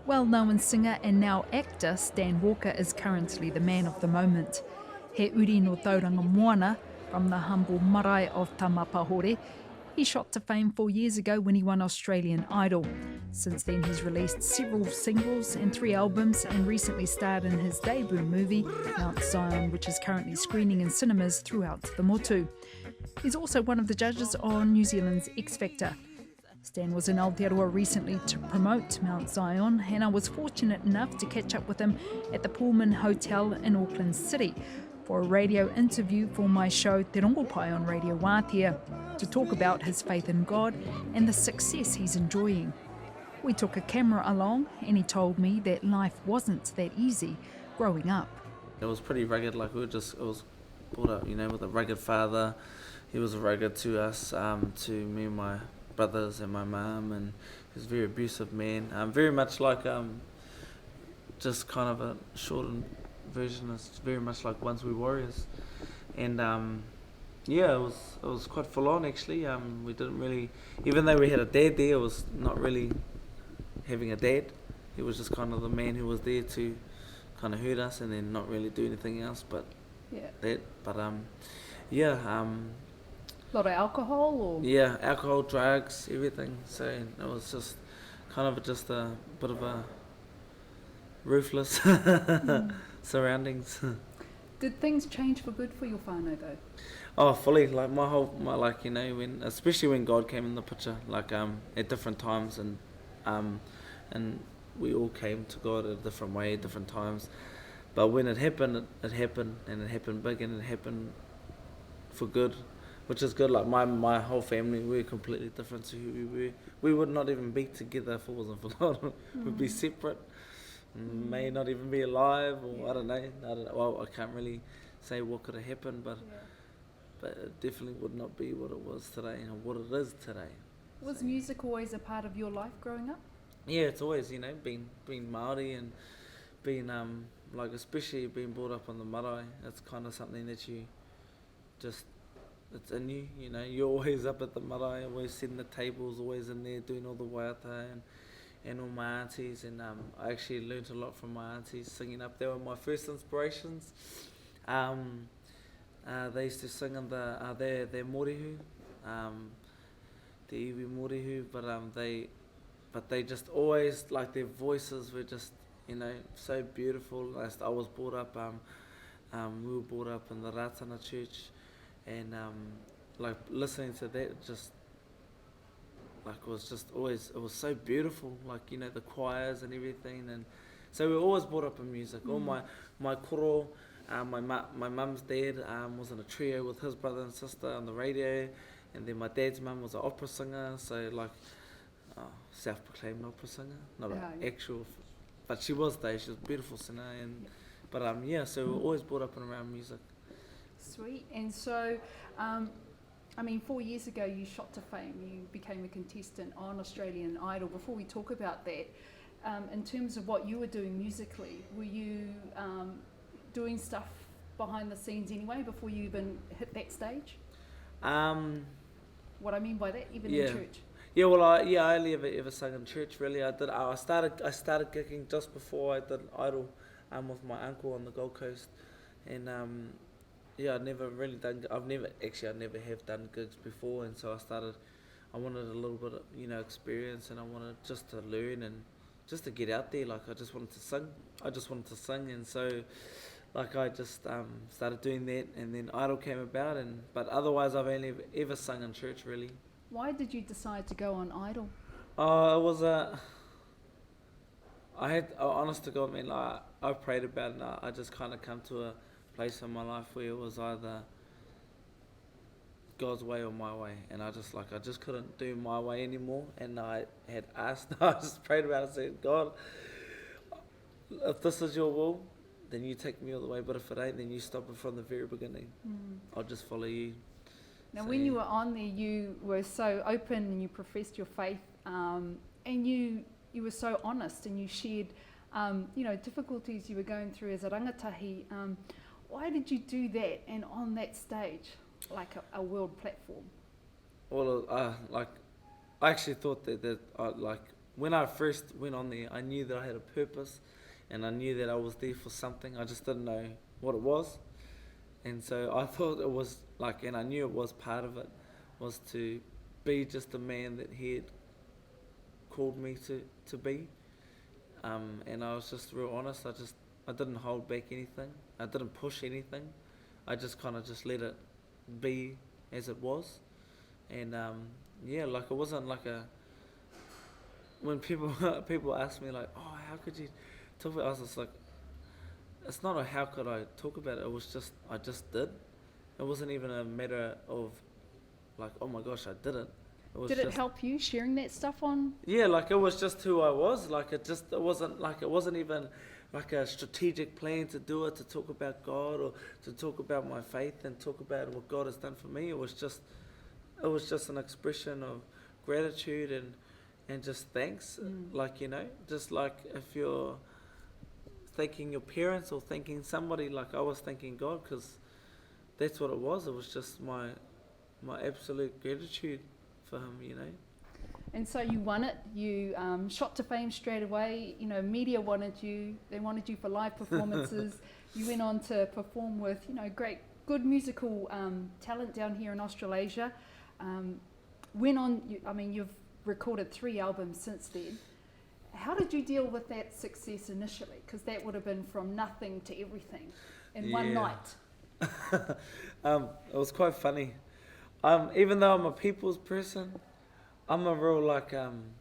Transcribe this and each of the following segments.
Well-known singer and now actor Stan Walker is currently the man of the moment. He uri no tauranga moana from the humble marae of Tamapahore. He shot to fame 4 years ago when he won Australian Idol. Since then he's released several singles and 3 albums and recently starred in his debut movie, Mount Zion, which is currently screening in cinemas throughout the motu. He's also one of the judges on New Zealand's X Factor. Stan was in Aotearoa recently to promote Mount Zion, and I was fortunate enough to catch up with him at the Pullman Hotel in Auckland City for a radio interview for my show Te Rongopai on Radio Waatea to talk about his faith in God and the success he's enjoying. We took a camera along and he told me that life wasn't that easy growing up. It was pretty rugged, it was brought up, with a rugged father. He was rugged to us, to me and my brothers and my mum, and he was a very abusive man. Very much like, just kind of a shortened version, is very much like Once We Warriors. And it was quite full on actually. We didn't really, even though we had a dad there, it was not really having a dad. He was just kind of the man who was there to kind of hurt us and then not really do anything else but that. But A lot of alcohol or? Yeah, alcohol, drugs, everything. So it was just kind of just a bit of a ruthless surroundings. Did things change for good for your whānau though? Oh, fully. Like when, especially when God came in the picture, at different times, and we all came to God at a different way, at different times. But when it happened, it happened, and it happened big, and it happened for good, which is good. Like my whole family, we're completely different to who we were. We would not even be together if it wasn't for God. We'd be separate, may not even be alive, or I don't know. Well, I can't really say what could have happened, but it definitely would not be what it was today, and what it is today. Was music always a part of your life growing up? Yeah, it's always, being Māori and being, especially being brought up on the marae, it's kind of something that you just, it's in you, you're always up at the marae, always setting the tables, always in there doing all the Waatea and all my aunties, and I actually learnt a lot from my aunties singing up. They were my first inspirations. They used to sing in their morihu, the iwi morihu, but they just always, their voices were just, so beautiful. I was brought up, we were brought up in the Ratana church, and listening to that just, it was just always, it was so beautiful, the choirs and everything, and so we were always brought up in music. All my koro, my mum's dad was in a trio with his brother and sister on the radio, and then my dad's mum was an opera singer, so self-proclaimed opera singer, not an actual, but she was a beautiful singer, so we were always brought up and around music. Sweet. And so 4 years ago you shot to fame, you became a contestant on Australian Idol. Before we talk about that, in terms of what you were doing musically, were you doing stuff behind the scenes anyway before you even hit that stage? What I mean by that, even in church? Yeah, well, I only ever sang in church really. I started gigging just before I did Idol, with my uncle on the Gold Coast, and I'd never really done. I never have done gigs before, and so I wanted a little bit of experience, and I wanted just to learn and just to get out there. I just wanted to sing, and so I just started doing that, and then Idol came about, but otherwise I've only ever sung in church really. Why did you decide to go on Idol? It was honest to God, man, I prayed about it, and I just kind of come to a place in my life where it was either God's way or my way, and I just couldn't do my way anymore, and I had asked, I just prayed about it, and said, God, if this is your will, then you take me all the way, but if it ain't, then you stop it from the very beginning. I'll just follow you. Now, when you were on there, you were so open and you professed your faith, and you were so honest, and you shared, difficulties you were going through as a rangatahi. Why did you do that, and on that stage, like a world platform? Well, I actually thought that when I first went on there, I knew that I had a purpose, and I knew that I was there for something. I just didn't know what it was, and so I thought it was like, and I knew it was part of it, was to be just the man that he had called me to be. And I was just real honest. I didn't hold back anything. I didn't push anything. I just kind of just let it be as it was. And like it wasn't like a, when people people ask me like, oh, how could you talk about it? I was just like, it's not a how could I talk about it. It was just, I just did. It wasn't even a matter of like, oh my gosh, I did it. Did it help you sharing that stuff on? Yeah, like it was just who I was. Like it wasn't even like a strategic plan to do it, to talk about God or to talk about my faith and talk about what God has done for me. It was just an expression of gratitude and just thanks. Like, you know, just like if you're thanking your parents or thanking somebody, like I was thanking God, because that's what it was. It was just my absolute gratitude for him, you know. And so you won it. You shot to fame straight away. You know, media wanted you. They wanted you for live performances. You went on to perform with, you know, good musical talent down here in Australasia. You've recorded 3 albums since then. How did you deal with that success initially? Because that would have been from nothing to everything in one night. It was quite funny. Even though I'm a people's person, I'm a real like I'm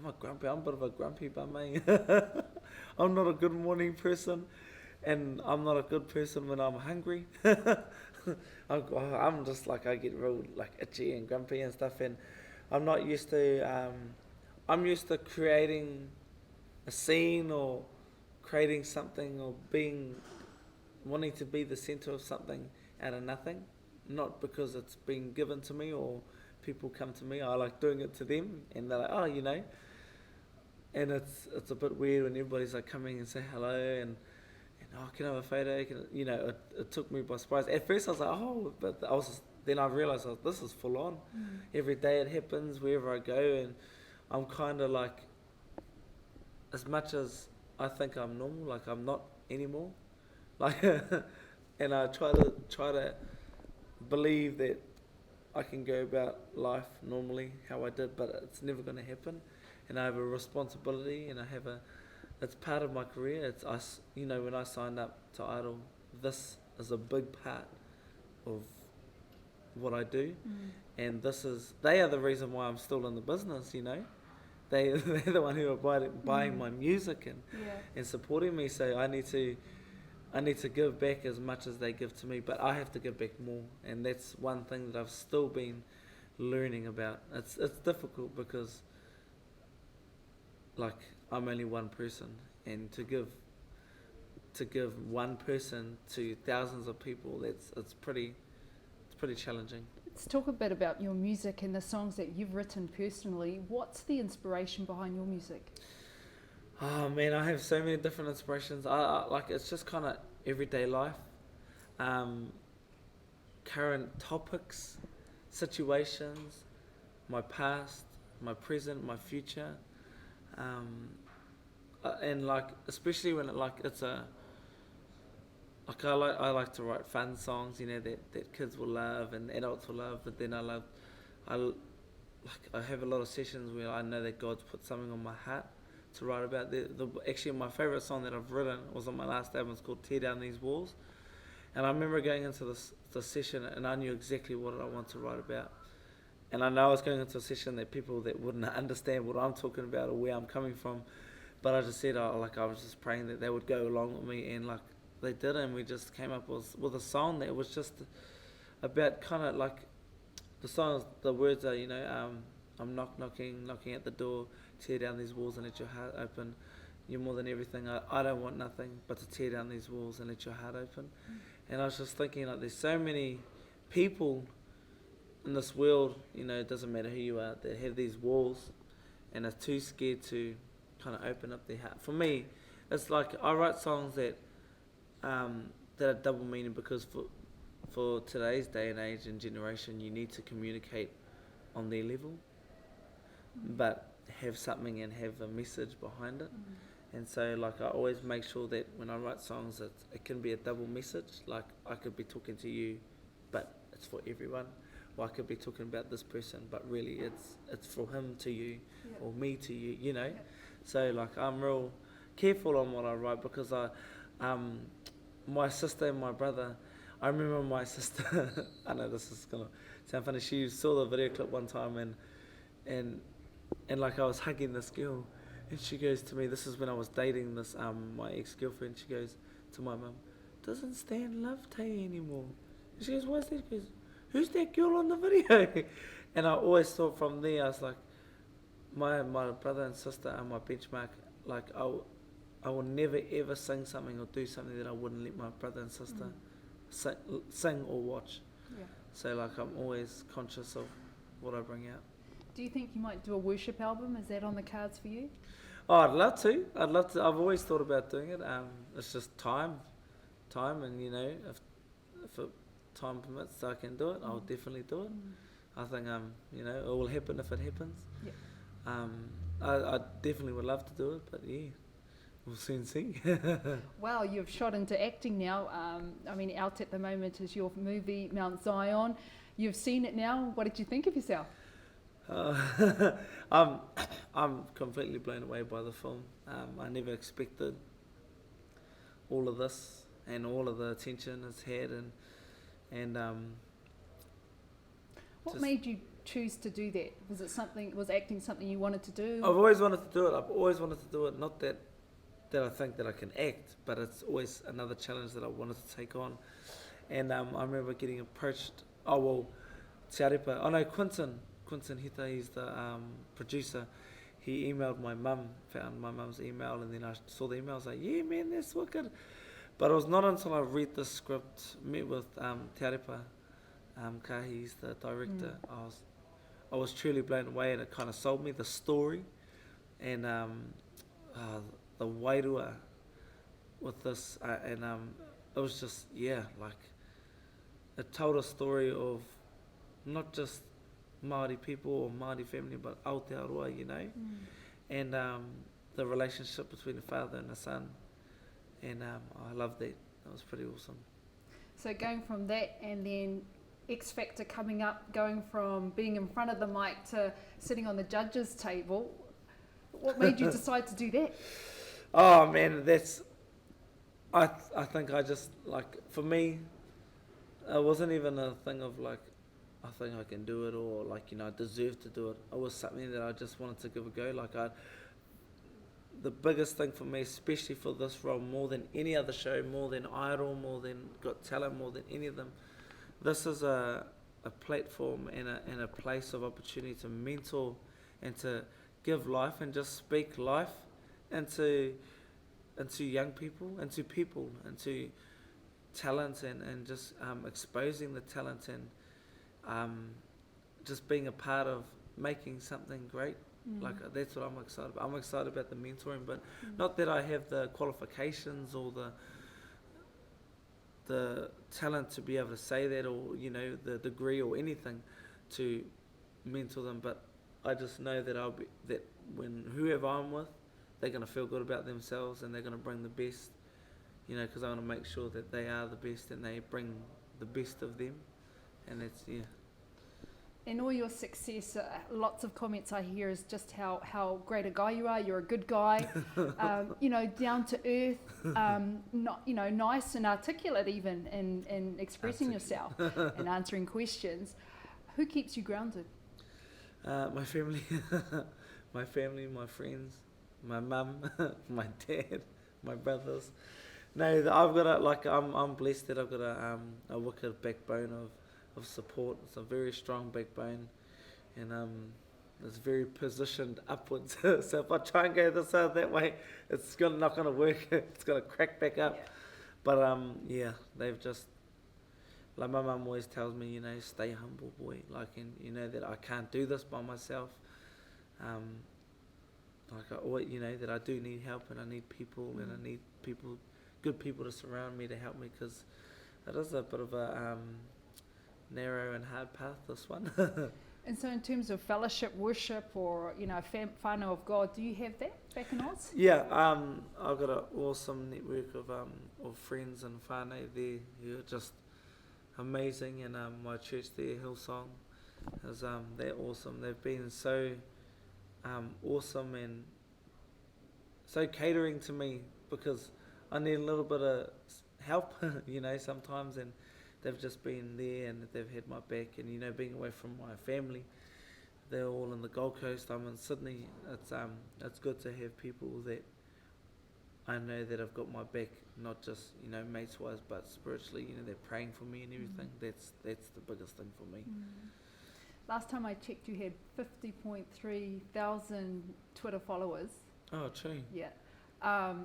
a bit of a grumpy bum, eh? I'm not a good morning person, and I'm not a good person when I'm hungry. I'm just like, I get real like itchy and grumpy and stuff, and I'm not used to. I'm used to creating a scene or creating something or wanting to be the center of something out of nothing. Not because it's been given to me or people come to me. I like doing it to them, and they're like, oh, you know. And it's a bit weird when everybody's like coming and say hello and oh, can I have a photo? It took me by surprise. At first I was like, oh, but then I realized this is full on. Every day it happens wherever I go, and I'm kind of like, as much as I think I'm normal, like I'm not anymore. Like, and I try to believe that I can go about life normally how I did, but it's never going to happen. And I have a responsibility, and it's part of my career. It's us, you know, when I signed up to Idol, this is a big part of what I do. And they are the reason why I'm still in the business, you know. They're the one who are buying my music and supporting me, so I need to give back as much as they give to me, but I have to give back more, and that's one thing that I've still been learning about. It's difficult because, like, I'm only one person, and to give one person to thousands of people, it's pretty challenging. Let's talk a bit about your music and the songs that you've written personally. What's the inspiration behind your music? Oh man, I have so many different inspirations. I like, it's just kind of everyday life, current topics, situations, my past, my present, my future, and like especially when I like to write fun songs, you know, that kids will love and adults will love. But then I have a lot of sessions where I know that God's put something on my heart to write about. Actually, my favourite song that I've written was on my last album. It's called Tear Down These Walls. And I remember going into the session, and I knew exactly what I wanted to write about. And I know I was going into a session that people that wouldn't understand what I'm talking about or where I'm coming from. But I just said, I was just praying that they would go along with me, and like they did, and we just came up with a song that was just about kind of like, the words are, you know, I'm knocking at the door, tear down these walls and let your heart open. You're more than everything. I don't want nothing but to tear down these walls and let your heart open. And I was just thinking, like, there's so many people in this world, you know, it doesn't matter who you are, that have these walls and are too scared to kind of open up their heart. For me, it's like I write songs that are double meaning, because for today's day and age and generation, you need to communicate on their level. But have something and have a message behind it. And so, like, I always make sure that when I write songs, it can be a double message. Like, I could be talking to you, but it's for everyone. Or I could be talking about this person, but really it's for him to you, or me to you, you know. So, like, I'm real careful on what I write because my sister and my brother, I remember my sister, I know this is going to sound funny, she saw the video clip one time and like I was hugging this girl. And she goes to me, this is when I was dating this my ex-girlfriend, she goes to my mum, doesn't Stan love Tay anymore? And she goes, why is that? She goes, who's that girl on the video? And I always thought from there, I was like, my brother and sister are my benchmark. Like, I will never ever sing something or do something that I wouldn't let my brother and sister sing or watch. Yeah. So, like, I'm always conscious of what I bring out. Do you think you might do a worship album? Is that on the cards for you? Oh, I'd love to. I've always thought about doing it. It's just time, and you know, if time permits, I can do it. I'll definitely do it. I think you know, it will happen if it happens. Yeah. I definitely would love to do it, but yeah, we'll soon see. Well, you've shot into acting now. I mean, out at the moment is your movie Mount Zion. You've seen it now. What did you think of yourself? I'm completely blown away by the film. I never expected all of this and all of the attention it's had, and what made you choose to do that? Was acting something you wanted to do? I've always wanted to do it. I've always wanted to do it. Not that I think that I can act, but it's always another challenge that I wanted to take on. And I remember getting approached. Oh well, TRP. Oh no, Quinton Hita, he's the producer. He emailed my mum, found my mum's email, and then I saw the email. I was like, yeah, man, that's wicked. But it was not until I read the script, met with TRP, he's the director. I was truly blown away, and it kind of sold me the story, and the wairua with this, and it was just, yeah, like, it told a story of not just Māori people or Māori family, but Aotearoa, you know, and the relationship between the father and the son, and I loved that. That was pretty awesome. So going from that, and then X Factor coming up, going from being in front of the mic to sitting on the judges' table, what made you decide to do that? Oh man, I think I just, like, for me, it wasn't even a thing of like, I think I can do it, or like, you know, I deserve to do it. It was something that I just wanted to give a go. Like, the biggest thing for me, especially for this role, more than any other show, more than Idol, more than Got Talent, more than any of them, this is a platform and a place of opportunity to mentor and to give life and just speak life into young people, into people, into talent, and just exposing the talent, and just being a part of making something great. Like, that's what I'm excited about. I'm excited about the mentoring, but not that I have the qualifications or the talent to be able to say that, or, you know, the degree or anything to mentor them, but I just know that when whoever I'm with, they're going to feel good about themselves, and they're going to bring the best, you know, because I want to make sure that they are the best and they bring the best of them, and that's, yeah. In all your success, lots of comments I hear is just how great a guy you are. You're a good guy, you know, down to earth, not, you know, nice and articulate even in expressing yourself and answering questions. Who keeps you grounded? My family, my friends, my mum, my dad, my brothers. No, I've got I'm blessed that I've got a wicked backbone of support. It's a very strong backbone, and it's very positioned upwards. So if I try and go this way, that way, it's not going to work. It's going to crack back up. Yeah. But yeah, they've just, like, my mum always tells me, you know, stay humble, boy. Like, and you know that I can't do this by myself. Like, I always, you know, that I do need help, and I need people, and I need people, good people to surround me to help me, because it is a bit of a narrow and hard path, this one. And so in terms of fellowship, worship, or, you know, whānau of God, do you have that back in Oz? Yeah, I've got an awesome network of friends and whānau there who are just amazing, and my church there, Hillsong, is they're awesome. They've been so awesome and so catering to me because I need a little bit of help, you know, sometimes, and they've just been there and they've had my back. And you know, being away from my family, they're all in the Gold Coast. I'm in Sydney. It's good to have people that I know that have got my back, not just, you know, mates wise, but spiritually. You know, they're praying for me and everything. That's the biggest thing for me. Last time I checked, you had 50.3 thousand Twitter followers. Oh, true. Yeah. How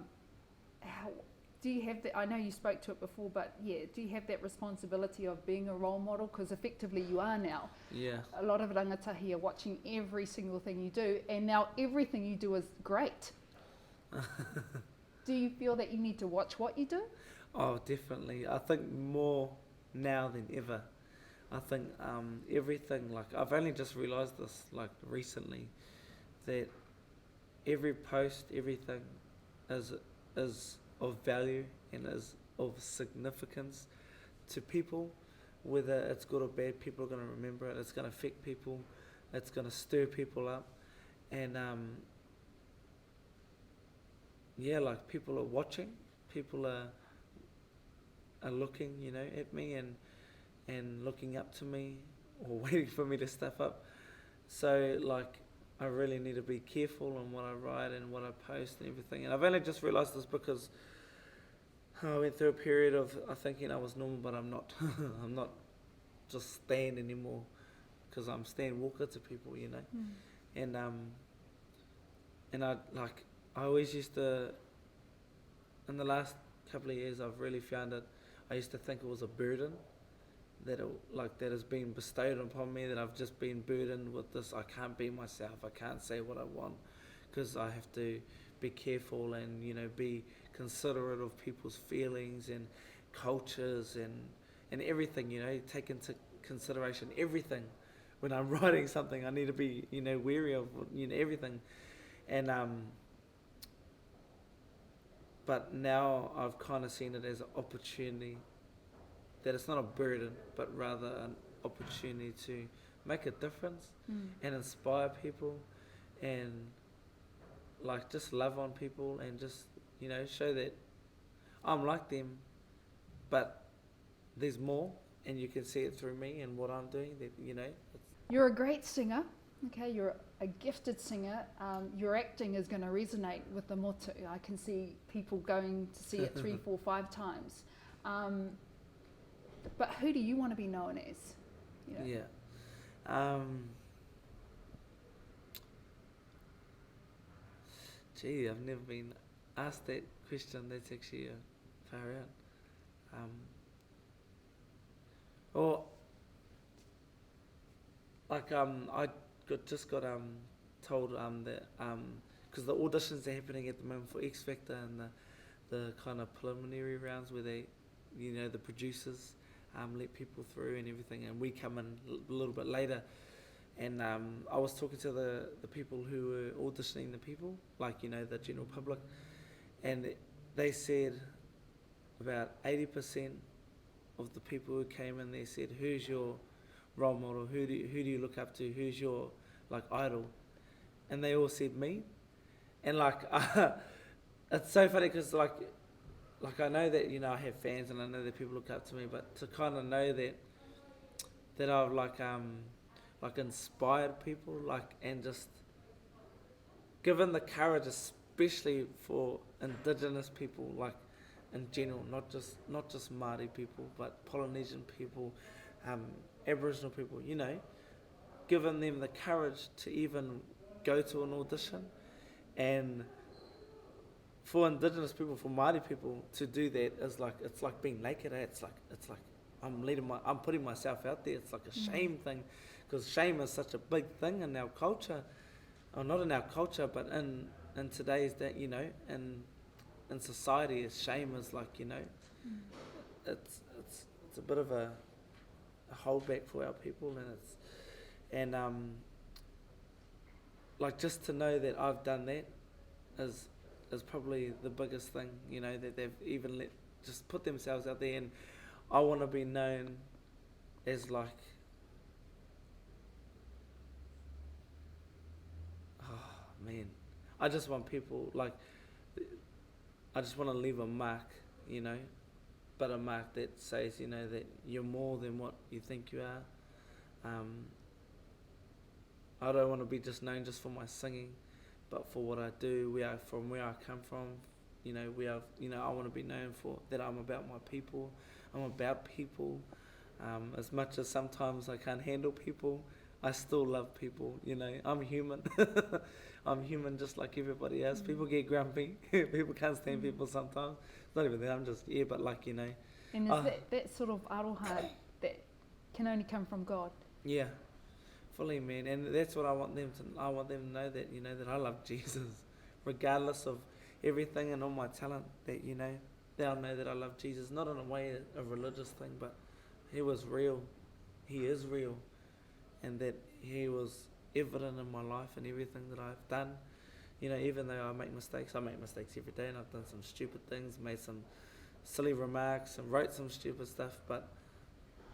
do you have that? I know you spoke to it before, but yeah, do you have that responsibility of being a role model? Because effectively you are now. Yeah. A lot of rangatahi are watching every single thing you do, and now everything you do is great. Do you feel that you need to watch what you do? Oh, definitely. I think more now than ever. I think everything, like, I've only just realised this, like, recently, that every post, everything is of value and is of significance to people. Whether it's good or bad, people are going to remember it. It's going to affect people. It's going to stir people up. And yeah, like, people are watching. People are looking, you know, at me and looking up to me or waiting for me to step up. So, like, I really need to be careful on what I write and what I post and everything. And I've only just realised this because I went through a period of thinking I was normal, but I'm not. I'm not just Stan anymore, because I'm Stan Walker to people, you know. And I always used to, in the last couple of years, I've really found it. I used to think it was a burden that has been bestowed upon me, that I've just been burdened with this. I can't be myself. I can't say what I want because I have to be careful and, you know, be considerate of people's feelings and cultures and everything, you know, take into consideration everything. When I'm writing something, I need to be, you know, wary of, you know, everything. And but now I've kind of seen it as an opportunity, that it's not a burden, but rather an opportunity to make a difference and inspire people and, like, just love on people and just, you know, show that I'm like them, but there's more, and you can see it through me and what I'm doing, that, you know. You're a great singer, okay, you're a gifted singer. Your acting is going to resonate with the motu. I can see people going to see it 3, 4, 5 times. But who do you want to be known as? You know? Yeah. Gee, I've never been asked that question. That's actually far out. I just got told that because the auditions are happening at the moment for X Factor and the kind of preliminary rounds where they, you know, the producers let people through and everything, and we come in a little bit later. And I was talking to the people who were auditioning the people, like, you know, the general public, and they said about 80% of the people who came in, they said, who's your role model, who do you look up to, who's your, like, idol? And they all said me. And, like, it's so funny because, like I know that, you know, I have fans and I know that people look up to me, but to kind of know that I've like inspired people, like, and just given the courage, especially for Indigenous people, like, in general, not just Māori people, but Polynesian people, Aboriginal people, you know, given them the courage to even go to an audition. And for Indigenous people, for Māori people to do that is like, it's like being naked. It's like I'm putting myself out there. It's like a shame thing, because shame is such a big thing in our culture, or not in our culture, but in today's day, you know, in society, shame is like, you know, it's a bit of a holdback for our people, And like just to know that I've done that is probably the biggest thing, you know, that they've even just put themselves out there. And I want to be known as like, oh man, I just want people like, I just want to leave a mark, you know, but a mark that says, you know, that you're more than what you think you are. I don't want to be just known just for my singing, but for what I do, from where I come from, you know, I want to be known for that I'm about my people, I'm about people. As much as sometimes I can't handle people, I still love people, you know, I'm human. I'm human just like everybody else. People get grumpy, people can't stand people sometimes. It's not even that, I'm just, but like, you know. And is that sort of aroha that can only come from God? Yeah. Fully, man, and that's what I want them to know, that, you know, that I love Jesus, regardless of everything and all my talent, that, you know, they'll know that I love Jesus, not in a way a religious thing, but he was real, he is real, and that he was evident in my life and everything that I've done, you know, even though I make mistakes every day, and I've done some stupid things, made some silly remarks and wrote some stupid stuff, but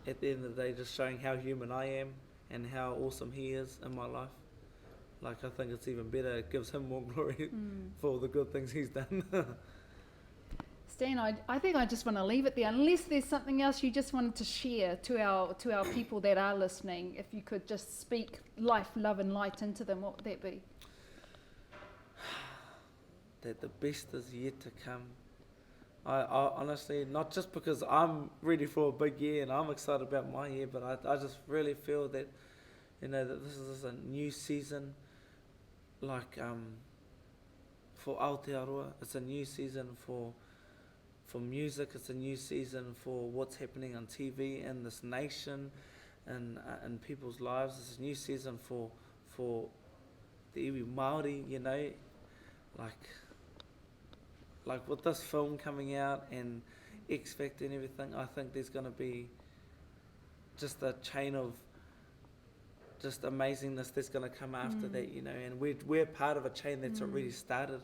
at the end of the day, just showing how human I am, and how awesome he is in my life. Like, I think it's even better, it gives him more glory for all the good things he's done. Stan, I think I just want to leave it there, unless there's something else you just wanted to share to our people that are listening. If you could just speak life, love and light into them, what would that be? That the best is yet to come. I honestly, not just because I'm ready for a big year and I'm excited about my year, but I just really feel that, you know, that this is a new season, like for Aotearoa. It's a new season for music. It's a new season for what's happening on TV in this nation and in people's lives. It's a new season for the iwi Māori, you know, like with this film coming out and X Factor and everything, I think there's going to be just a chain of just amazingness that's going to come after that, you know, and we're part of a chain that's already started,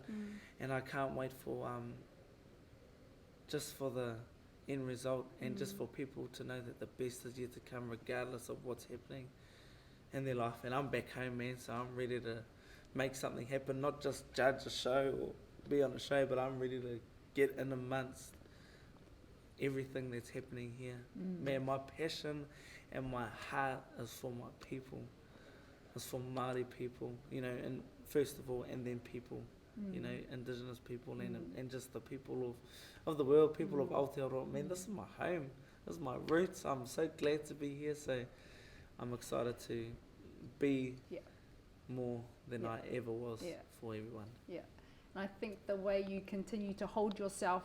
and I can't wait for just for the end result, and just for people to know that the best is yet to come, regardless of what's happening in their life. And I'm back home, man, so I'm ready to make something happen, not just judge a show or be on a show, but I'm ready to get in amongst everything that's happening here. Man, my passion and my heart is for my people. It's for Māori people, you know, and first of all, and then people, you know, Indigenous people and just the people of the world, people of Aotearoa. Man, this is my home. This is my roots. I'm so glad to be here. So I'm excited to be more than I ever was for everyone. Yeah. And I think the way you continue to hold yourself,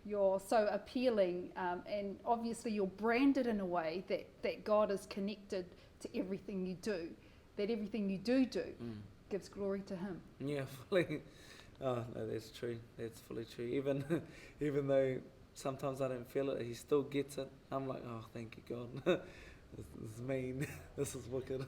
you're so appealing, and obviously you're branded in a way that God is connected to everything you do, that everything you do gives glory to him. Yeah, fully. Oh, no, that's true. That's fully true. Even though sometimes I don't feel it, he still gets it. I'm like, oh, thank you, God. This is mean. This is wicked.